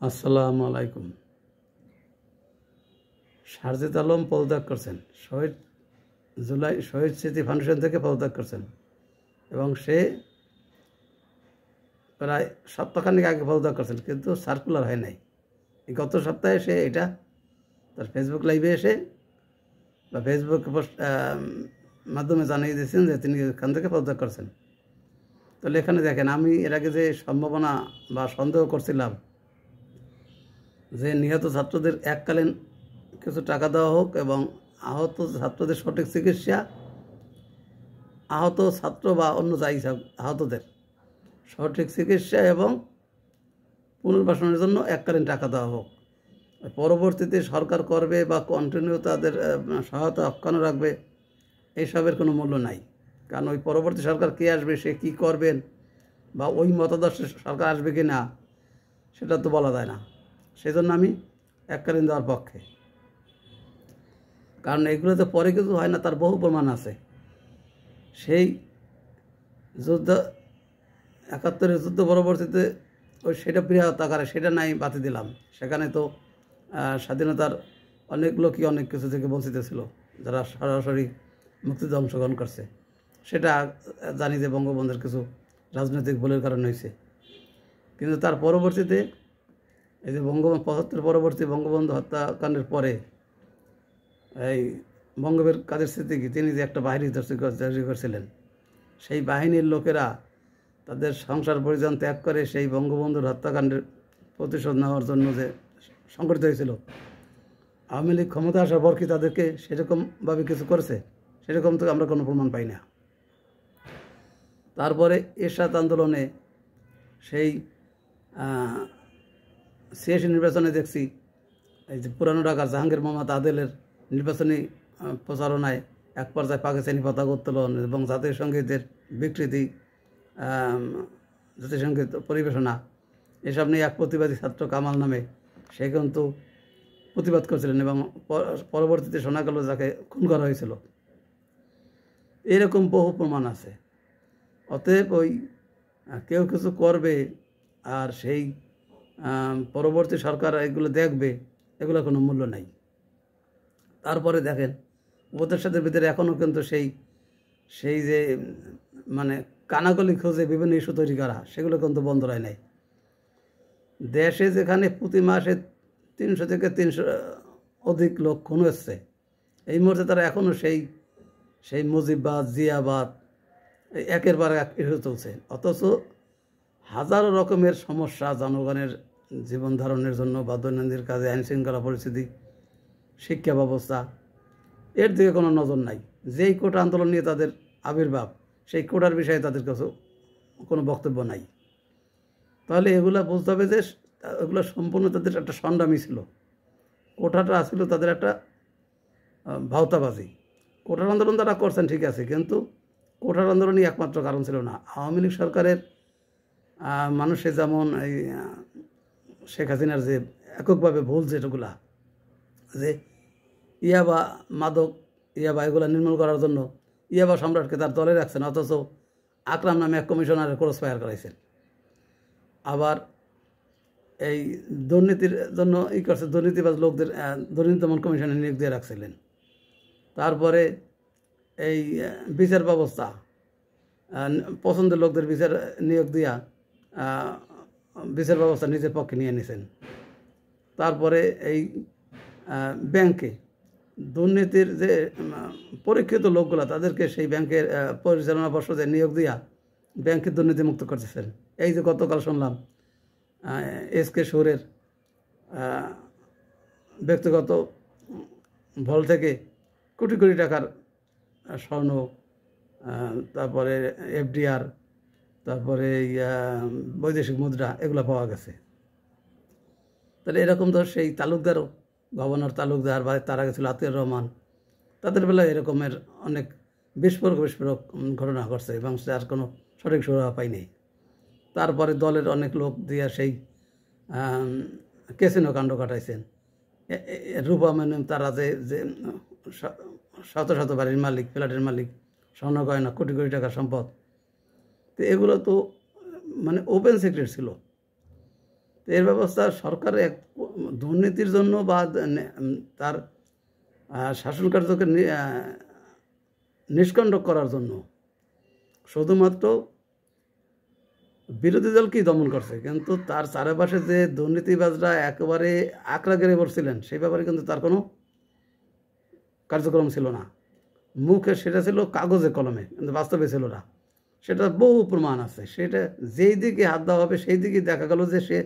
আসসালামু আলাইকুম। সারজিদ আলম পদত্যাগ করছেন, শহীদ স্মৃতি ফাউন্ডেশন থেকে পদত্যাগ করছেন এবং সে প্রায় সপ্তাহখানেক আগে পদত্যাগ করছেন, কিন্তু সার্কুলার হয় নাই। এই গত সপ্তাহে সে এটা তার ফেসবুক লাইভে এসে বা ফেসবুক মাধ্যমে জানিয়ে দিয়েছেন যে তিনি এখান থেকে পদত্যাগ করছেন। তাহলে এখানে দেখেন, আমি এর আগে যে সম্ভাবনা বা সন্দেহ করছিলাম যে নিহত ছাত্রদের এককালীন কিছু টাকা দেওয়া হোক এবং আহত ছাত্রদের সঠিক চিকিৎসা, আহত ছাত্র বা অন্য যাই আহতদের সঠিক চিকিৎসা এবং পুনর্বাসনের জন্য এককালীন টাকা দেওয়া হোক। পরবর্তীতে সরকার করবে বা কন্টিনিউ তাদের সহায়তা অক্ষুণ্ণ রাখবে, এইসবের কোনো মূল্য নাই। কারণ ওই পরবর্তী সরকার কে আসবে, সে কী করবেন, বা ওই মতাদর্শের সরকার আসবে কি না সেটা তো বলা যায় না। সেই জন্য আমি এককালীন দেওয়ার পক্ষে। কারণ এগুলোতে পরে কিছু হয় না, তার বহু প্রমাণ আছে। সেই যুদ্ধ ৭১-এর যুদ্ধ পরবর্তীতে সেটা বৃহৎ আকারে সেটা নাই বাতি দিলাম। সেখানে তো স্বাধীনতার অনেক লোকই অনেক কিছু থেকে বঞ্চিত ছিল, যারা সরাসরি মুক্তিযুদ্ধে অংশগ্রহণ করছে। সেটা জানি যে বঙ্গবন্ধুর কিছু রাজনৈতিক ভুলের কারণে হয়েছে। কিন্তু তার পরবর্তীতে এই যে ৭৫ পরবর্তী বঙ্গবন্ধু হত্যাকাণ্ডের পরে এই বঙ্গবীর কাদের সিদ্দিকী তিনি যে একটা বাহিনী তৈরি করছিলেন, সেই বাহিনীর লোকেরা তাদের সংসার পরিজন ত্যাগ করে সেই বঙ্গবন্ধুর হত্যাকাণ্ডের প্রতিশোধ নেওয়ার জন্য যে সংগঠিত হয়েছিল, আওয়ামী লীগ ক্ষমতা আসার পর কি তাদেরকে সেরকমভাবে কিছু করেছে? সেরকম তো আমরা কোনো প্রমাণ পাই না। তারপরে এরশাদ আন্দোলনে সেই সিএসি নির্বাচনে দেখছি এই যে পুরানো ঢাকার জাহাঙ্গীর মোহাম্মদ আদেলের নির্বাচনী প্রচারণায় এক পর্যায়ে পাকিস্তানি পতাকা উত্তোলন এবং জাতীয় সঙ্গীতের বিকৃতি, জাতীয় সঙ্গীত পরিবেশনা, এসব নিয়ে এক প্রতিবাদী ছাত্র কামাল নামে সে কিন্তু প্রতিবাদ করছিলেন এবং পরবর্তীতে শোনা গেল যাকে খুন করা হয়েছিল। এরকম বহু প্রমাণ আছে। অতএব ওই কেউ কিছু করবে আর সেই পরবর্তী সরকার এগুলো দেখবে, এগুলো কোনো মূল্য নাই। তারপরে দেখেন, উপদেষ্টাদের ভিতরে এখনও কিন্তু সেই যে মানে কানাকলি খোঁজে বিভিন্ন ইস্যু তৈরি করা, সেগুলো কিন্তু বন্ধ হয় নাই। দেশে যেখানে প্রতি মাসে ৩০০ থেকে ৩০০ অধিক লোক খুন হচ্ছে, এই মুহূর্তে তারা এখনও সেই মুজিববাদ, জিয়াবাদ একের পর এক ইস্যু চলছে। অথচ হাজারো রকমের সমস্যা জনগণের জীবন ধারণের জন্য বা দৈনন্দিন কাজে, আইনশৃঙ্খলা পরিস্থিতি, শিক্ষা ব্যবস্থা, এর দিকে কোনো নজর নাই। যেই কোটা আন্দোলন নিয়ে তাদের আবির্ভাব, সেই কোটার বিষয়ে তাদের কাছে কোনো বক্তব্য নাই। তাহলে এগুলো বুঝতে হবে যে এগুলো সম্পূর্ণ তাদের একটা সংগ্রামী ছিল। কোটাটা আসছিল তাদের একটা ভাওতাবাজি। কোটার আন্দোলন তারা করছেন ঠিক আছে, কিন্তু কোটার আন্দোলনই একমাত্র কারণ ছিল না। আওয়ামী লীগ সরকারের মানুষে যেমন এই শেখ হাসিনার যে এককভাবে ভুল যেগুলা, যে ইয়াবা, মাদক, ইয়াবা এগুলো নির্মূল করার জন্য ইয়াবা সম্রাটকে তার দলে রাখছেন, অথচ আকরাম নামে এক কমিশনারের ক্রস ফায়ার করাইছেন। আবার এই দুর্নীতির জন্য করছে, দুর্নীতিবাজ লোকদের দুর্নীতি দমন কমিশনে নিয়োগ দিয়ে রাখছিলেন। তারপরে এই বিচার ব্যবস্থা, পছন্দের লোকদের বিচার নিয়োগ দিয়া বিচার ব্যবস্থা নিজের পক্ষে নিয়ে নিয়েছেন। তারপরে এই ব্যাংকে দুর্নীতির যে পরীক্ষিত লোকগুলা, তাদেরকে সেই ব্যাংকের পরিচালনা পর্ষদে নিয়োগ দিয়া ব্যাংকে দুর্নীতিমুক্ত করতেছেন। এই যে গতকাল শুনলাম এসকে সুরের ব্যক্তিগত ভল থেকে কোটি কোটি টাকার স্বর্ণ, তারপরে এফডিআর, তারপরে বৈদেশিক মুদ্রা, এগুলো পাওয়া গেছে। তাহলে এরকম তো সেই তালুকদারও, গভর্নর তালুকদার বা তার আগে ছিল আতিয়ার রহমান, তাদের বেলায় এরকমের অনেক বিস্ফোরক ঘটনা ঘটছে এবং তার কোনো সঠিক সুরাহা পায়নি। তারপরে দলের অনেক লোক দিয়ে সেই ক্যাসিনো কাণ্ড ঘটাইছেন। রূপা মেনন, তারা যে শত শত বাড়ির মালিক, ফ্ল্যাটের মালিক, স্বর্ণ গয়না, কোটি কোটি টাকার সম্পদ, তো এগুলো তো মানে ওপেন সিক্রেট ছিল। তো এর ব্যবস্থা সরকার এক দুর্নীতির জন্য বা তার শাসন কার্যকে নিষ্কণ্টক করার জন্য শুধুমাত্র বিরোধী দলকেই দমন করছে, কিন্তু তার চারপাশে যে দুর্নীতিবাজরা একেবারে আকড়া গেড়ে বসছিলেন সেই ব্যাপারে কিন্তু তার কোনো কার্যক্রম ছিল না। মুখে সেটা ছিল কাগজে কলমে, কিন্তু বাস্তবে ছিল না। সেটা বহু প্রমাণ আছে। সেটা যেই দিকে হাত দেওয়া হবে সেই দিকে দেখা গেল যে সে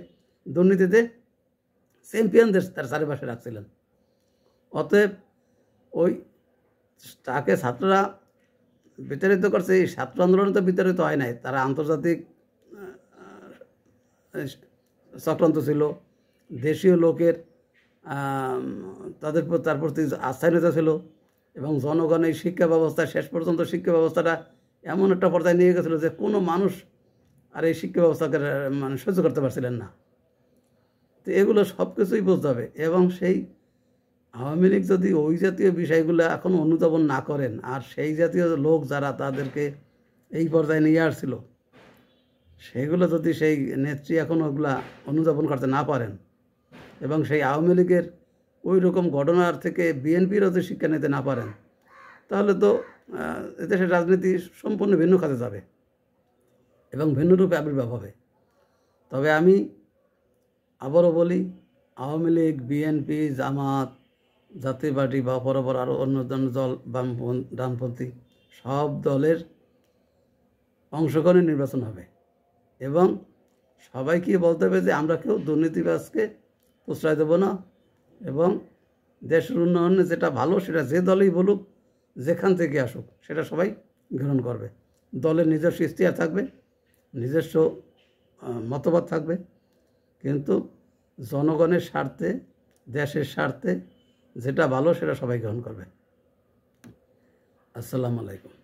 দুর্নীতিতে চ্যাম্পিয়নদের তার চারিপাশে রাখছিলেন। অতএব ওই তাকে ছাত্ররা বিতাড়িত করছে। এই ছাত্র আন্দোলনে তো বিতাড়িত হয় নাই, তারা আন্তর্জাতিক চক্রান্ত ছিল, দেশীয় লোকের তার প্রতি আস্থাহীনতা ছিল, এবং জনগণের শিক্ষা ব্যবস্থা শেষ পর্যন্ত শিক্ষা ব্যবস্থাটা এমন একটা পর্যায়ে নিয়ে গেছিলো যে কোনো মানুষ আর এই শিক্ষা ব্যবস্থাকে মানে সহ্য করতে পারছিলেন না। তো এগুলো সব কিছুই বুঝতে হবে। এবং সেই আওয়ামী লীগ যদি ওই জাতীয় বিষয়গুলো এখন অনুধাবন না করেন, আর সেই জাতীয় লোক যারা তাদেরকে এই পর্যায়ে নিয়ে আসছিল সেগুলো যদি সেই নেত্রী এখন ওগুলা অনুধাবন করতে না পারেন, এবং সেই আওয়ামী লীগের ওই রকম ঘটনার থেকে বিএনপিরও যদি শিক্ষা নিতে না পারেন, তাহলে তো দেশের রাজনীতি সম্পূর্ণ ভিন্ন খাতে যাবে এবং ভিন্ন রূপে আবির্ভাব হবে। তবে আমি আবারও বলি, আওয়ামী লীগ, বিএনপি, জামাত, জাতীয় পার্টি বা বরাবর আরও অন্য দল, ডানপন্থী সব দলের অংশগ্রহণে নির্বাচন হবে, এবং সবাইকে বলতে হবে যে আমরা কেউ দুর্নীতিবাজকে প্রশ্রয় দেব না, এবং দেশের উন্নয়নে যেটা ভালো সেটা যে দলই বলুক, যেখান থেকে আসুক, সেটা সবাই গ্রহণ করবে। দলের নিজস্ব ইশতেহার থাকবে, নিজস্ব মতবাদ থাকবে, কিন্তু জনগণের স্বার্থে, দেশের স্বার্থে যেটা ভালো সেটা সবাই গ্রহণ করবে। আসসালামু আলাইকুম।